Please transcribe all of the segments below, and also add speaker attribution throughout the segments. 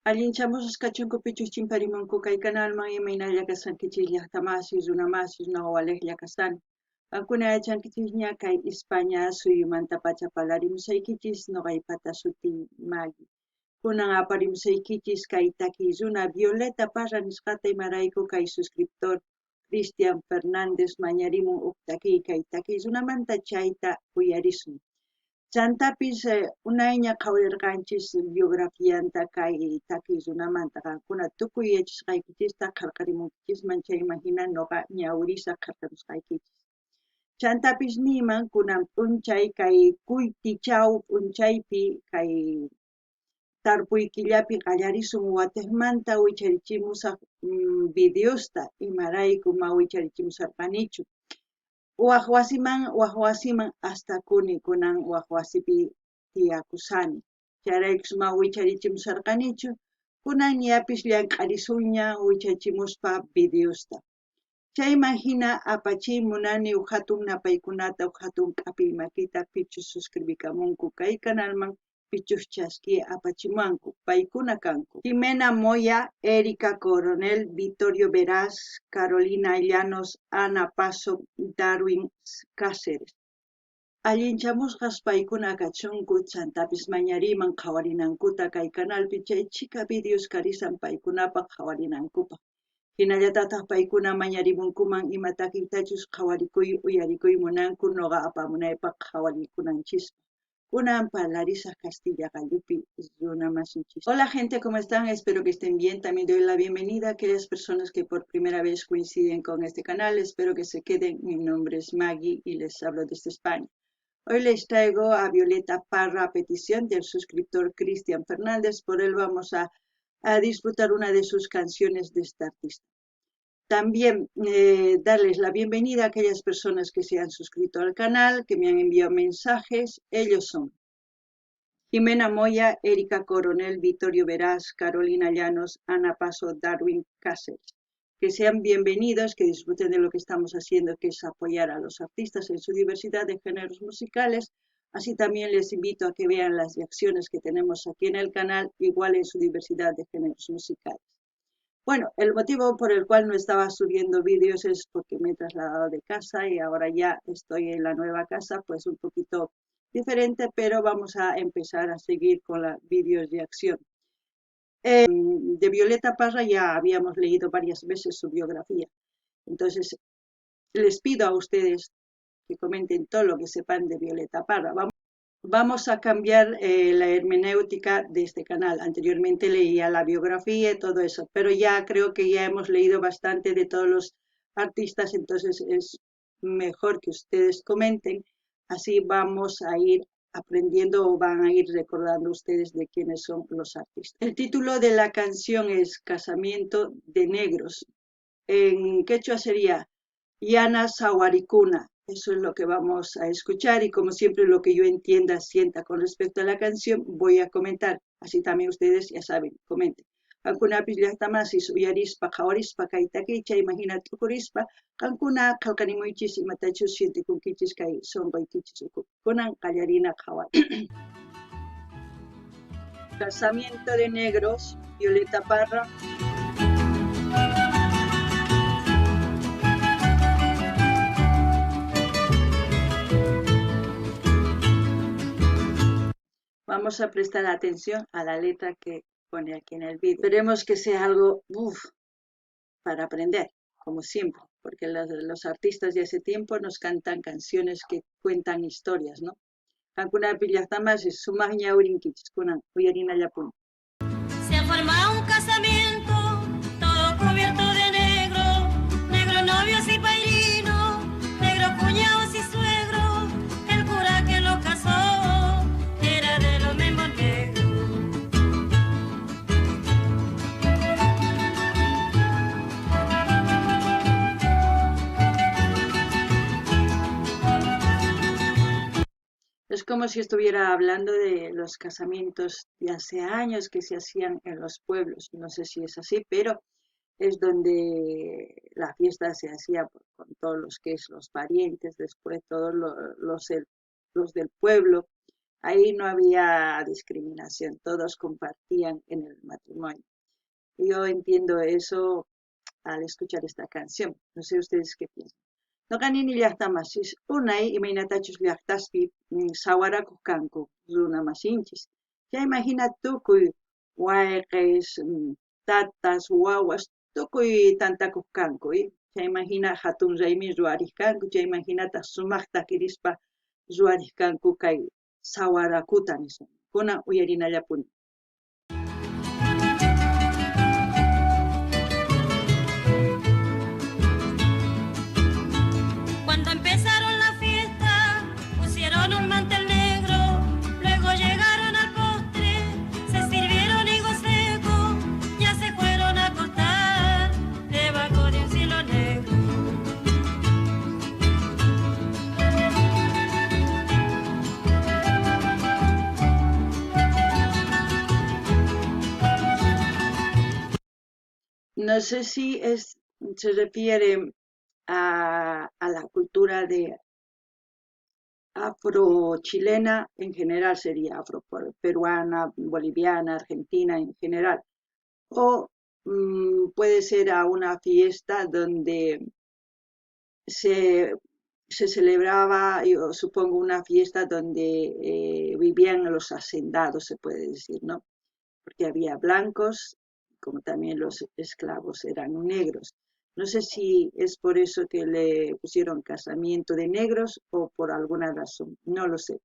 Speaker 1: Allinchamos kachunkupichus chimparimunku kay kanalman imaynalla kasankichis llaqtamasis runamasis ñawawalejlla kasani. Kankuna yachankichis ña kay España suyumanta pacha parlarimusaykichis noqaypata sutin Maggie. Kunan aparimusaykichis kay takiy runa Violeta Parra nisqata imarayku kay suscriptor Cristian Fernández mañarimun huk takiy kay takiy runamanta chayta uyarisun. Chantapis unayña qhawrirqanchis biografianta kay takiy runamanta qankuna tukuy yachashqaykichista qarqarimunkichisman chayman hina noqa ñawrisa qarqamusqaykichis. Chantapis niman kunan p'unchay kay kuytichaw p'unchaypi kay tarpuykillapi qallarisun watejmanta wicharichimusaq videosta imarayku ma wicharichimusarqanichu. Waq wasiman hasta kuni kunan waq wasipi tiyakusani. Chayraykus ma wicharichimusarqanichu kunan ñapis llamq'arisuña wicharichimuspa videosta. Chayman hina apachiy munani hatun napaykunata hatun q'api makita pichus suscribikamunku kay kanalman pichus chasquiy apachimanku paykuna kanku Jimena Moya, Erika Coronel, Vittorio Veraz, Carolina Llanos, Ana Paso, Darwin Cáceres. Allinchamusqas paykuna kachunku chantapis mañariman qhawarinankuta kay kanalpi chay chika videos karisan paykunapaq qhawarinankupaq. Hinallatataq paykuna mañarimunkuman ima takiytachus qhawarikuy uyarikuy munanku noqa apamunaypaq qhawarikunanchispa. Kunan parlarisaq Castilla Gallupi runamasinchis. Hola gente, ¿cómo están? Espero que estén bien. También doy la bienvenida a aquellas personas que por primera vez coinciden con este canal. Espero que se queden. Mi nombre es Maggie y les hablo desde España. Hoy les traigo a Violeta Parra a petición del suscriptor Cristian Fernández. Por él vamos a disfrutar una de sus canciones de esta artista. También darles la bienvenida a aquellas personas que se han suscrito al canal, que me han enviado mensajes. Ellos son Jimena Moya, Erika Coronel, Vittorio Veraz, Carolina Llanos, Ana Paso, Darwin Cáceres. Que sean bienvenidos, que disfruten de lo que estamos haciendo, que es apoyar a los artistas en su diversidad de géneros musicales. Así también les invito a que vean las reacciones que tenemos aquí en el canal, igual en su diversidad de géneros musicales. Bueno, el motivo por el cual no estaba subiendo vídeos es porque me he trasladado de casa y ahora ya estoy en la nueva casa, pues un poquito diferente, pero vamos a empezar a seguir con los vídeos de acción. De Violeta Parra ya habíamos leído varias veces su biografía, entonces les pido a ustedes que comenten todo lo que sepan de Violeta Parra. Vamos a cambiar la hermenéutica de este canal. Anteriormente leía la biografía y todo eso, pero ya creo que ya hemos leído bastante de todos los artistas, entonces es mejor que ustedes comenten, así vamos a ir aprendiendo o van a ir recordando ustedes de quiénes son los artistas. El título de la canción es Casamiento de Negros. En quechua sería Yana Sawaricuna. Eso es lo que vamos a escuchar y como siempre lo que yo entienda, sienta con respecto a la canción, voy a comentar. Así también ustedes ya saben, comenten. Kankuna pillaqtamasis uyarispa qhawarispa kay takicha imagina tukurispa kankuna qhalqanimuychis imatachus sientikunkichis kay sonqoykichis kunan qallarina qhaway. Casamiento de Negros, Violeta Parra. Vamos a prestar atención a la letra que pone aquí en el vídeo. Esperemos que sea algo para aprender, como siempre, porque los artistas de ese tiempo nos cantan canciones que cuentan historias, ¿no? Kankuna pillaqtamasis sumaq ñawrinkichis kunan uyarinallapuni.
Speaker 2: Se forma un casamiento, todo cubierto de negro, negro novios y padrinos, negro cuñados y suegros, el cura que los casó era de los mismos negros.
Speaker 1: Es como si estuviera hablando de los casamientos de hace años que se hacían en los pueblos. No sé si es así, pero es donde la fiesta se hacía con todos los que es los parientes, después todos los del pueblo. Ahí no había discriminación, todos compartían en el matrimonio. Yo entiendo eso al escuchar esta canción. No sé ustedes qué piensan. No ganini llaqtamasis unay imaynatachus llaqtaspi sawarakuq kanku runa masinchis. Ya imagina tukuy wayqis, tatas, wawas, tukuy tantakuq kanku. Ya imagina hatun raymi ruwariq kanku, ya imaginata sumaqta kirispa ruwariq kanku kay sawarakuta nisun. Kunan uyarinallapuni.
Speaker 2: Cuando empezaron la fiesta, pusieron un mantel negro, luego llegaron al postre, se sirvieron higos secos, ya se fueron a acostar debajo de un cielo negro.
Speaker 1: No sé si se refiere a la cultura de afro-chilena en general, sería afro-peruana, boliviana, argentina en general, o puede ser a una fiesta donde se, se celebraba, yo supongo, una fiesta donde vivían los hacendados, se puede decir, ¿no? Porque había blancos, como también los esclavos eran negros. No sé si es por eso que le pusieron casamiento de negros o por alguna razón, no lo sé,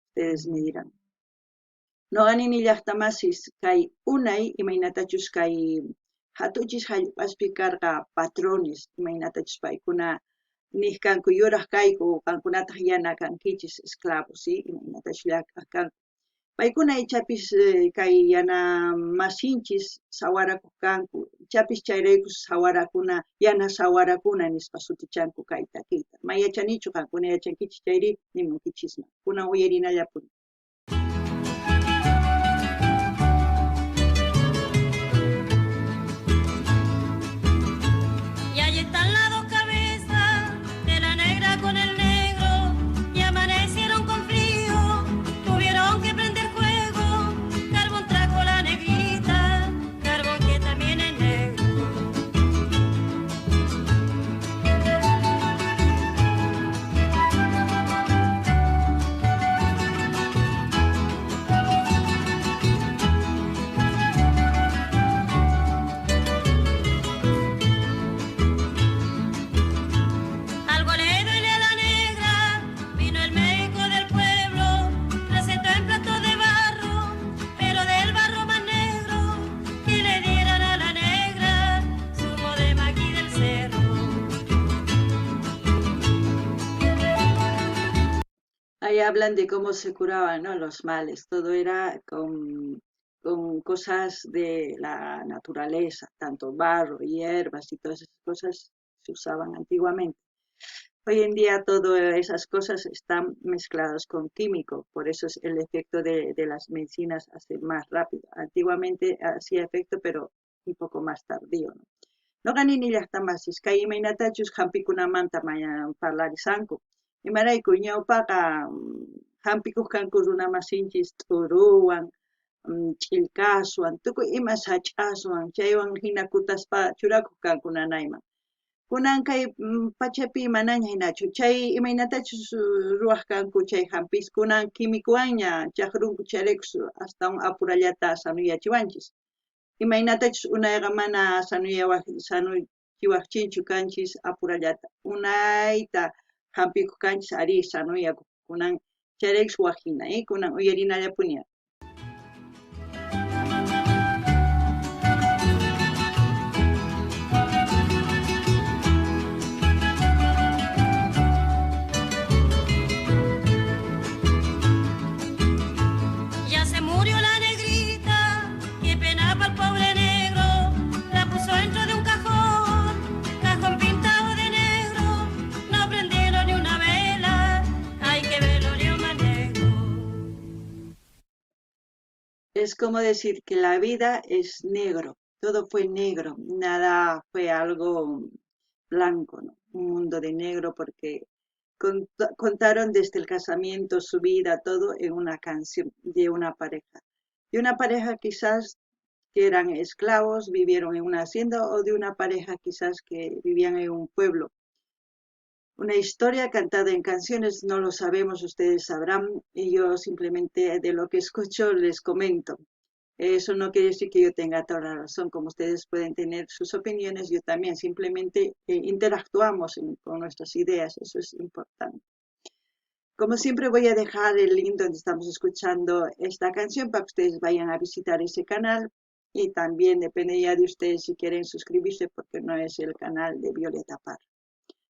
Speaker 1: ustedes me dirán. No ganin llaqtamasis kay unay imaynatachus kay hatuchis hallp'aspi karqa patrones imaynatachus paykuna nihkanku yuraq kayku qankunataq yana kankichis esclavos, ¿sí? Imaynatachus llaq'aq kanku. Paykuna ichapis kay yana masinchis sawarakuq kanku, ichapis chayraykus sawarakuna, yana sawarakuna nispa sutichanku kay takiyta. Mayachanichu qankuna yachankichis chayri nimunkichisman. Kunan uyarinallapuni.
Speaker 2: Y ahí están las dos cabezas de la negra con el negro y amanecieron con frío, tuvieron que prender fuego, carbón trajo la negrita, carbón que también es negro. Algo le duele a la negra, vino el médico del pueblo, recetó en plato de barro, pero del barro más negro, que le dieran a la negra zumo de maqui del cerro.
Speaker 1: Ahí hablan de cómo se curaban, ¿no? Los males. Todo era con cosas de la naturaleza, tanto barro, hierbas y todas esas cosas se usaban antiguamente. Hoy en día todas esas cosas están mezcladas con químico, por eso es el efecto de las medicinas hace más rápido. Antiguamente hacía efecto, pero un poco más tardío, ¿no? No ganini llaqtamasis kay imaynatachus hampikunamanta parlarisanku. Imarayku ñawpaqa hampikuq kanku runa masinchis t'uruwan, ch'ilkaswan, tukuy ima sach'aswan, chaywan hina kutaspa churakuq kanku nanayman. Kunan kay pachapi manaña hinachu, chay imaynatachus ruwaq kanku chay hampis, kunan quimicuwanña chaqrunku charaykus astawan apurallata sanuyachiwanchis. Imaynatachus unayqa mana sanuychiwaqchinchu kanchis apurallata. Unayta hampikuq kanchis ari sanuyakuq kunan chayraykus waqhina, kunan uyarinallapuni.
Speaker 2: Ya se murió la negrita, qué pena para el pobre negro, la puso dentro de un cajón, cajón pintado de negro, no prendieron ni una vela, hay que verlo más negro.
Speaker 1: Es como decir que la vida es negro, todo fue negro, nada fue algo blanco, ¿no? Un mundo de negro porque contaron desde el casamiento, su vida, todo en una canción de una pareja. De una pareja quizás que eran esclavos, vivieron en una hacienda, o de una pareja quizás que vivían en un pueblo. Una historia cantada en canciones, no lo sabemos, ustedes sabrán, y yo simplemente de lo que escucho les comento. Eso no quiere decir que yo tenga toda la razón, como ustedes pueden tener sus opiniones, yo también, simplemente interactuamos con nuestras ideas, eso es importante. Como siempre voy a dejar el link donde estamos escuchando esta canción para que ustedes vayan a visitar ese canal, y también depende ya de ustedes si quieren suscribirse, porque no es el canal de Violeta Parra.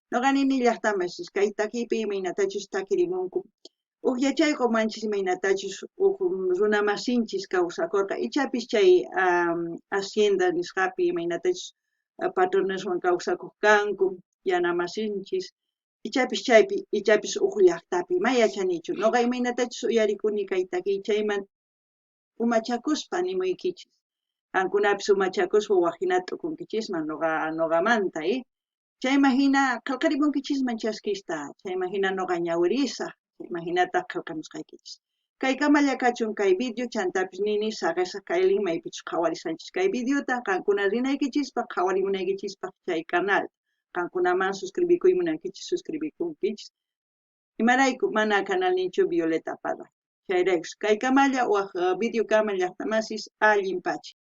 Speaker 1: No ganin ni llaqtamas, kay takipi imaynatachus takirimunku. Yachayqa manchis imaynatachus runamasinchis kawsakurqa, ichapis chay hacienda nisqapi imaynatachus patroneswan kawsakuq kanku, yanamasinchis, ichapis chaypi, ichapis llaqtapi mayachanichu. Noqa imaynatachus uyarikuni kay takiy chayman umachakuspa nimuykichis. Qankunapis umachakuspa waqhinata t'ukunkichisman noqamanta, chayman hina qillqarimunkichisman chaskista, chayman hina noqa ñawirisaq, chaymanhinataq qillqamusqaykichis. Kay kamalla kachun kay video, chantapis nini saqisaq kaylin maypichus qhawarisanchis kay videota, qankuna rinaykichispa qhawarimunaykichispa chay canal, qankunaman suscribikuymunankichis suscribikunkichis. Imarayku mana canal ninchu Violeta Parra. Chayraykus kay kamalla waq video kama llaqtamasis allinpachi.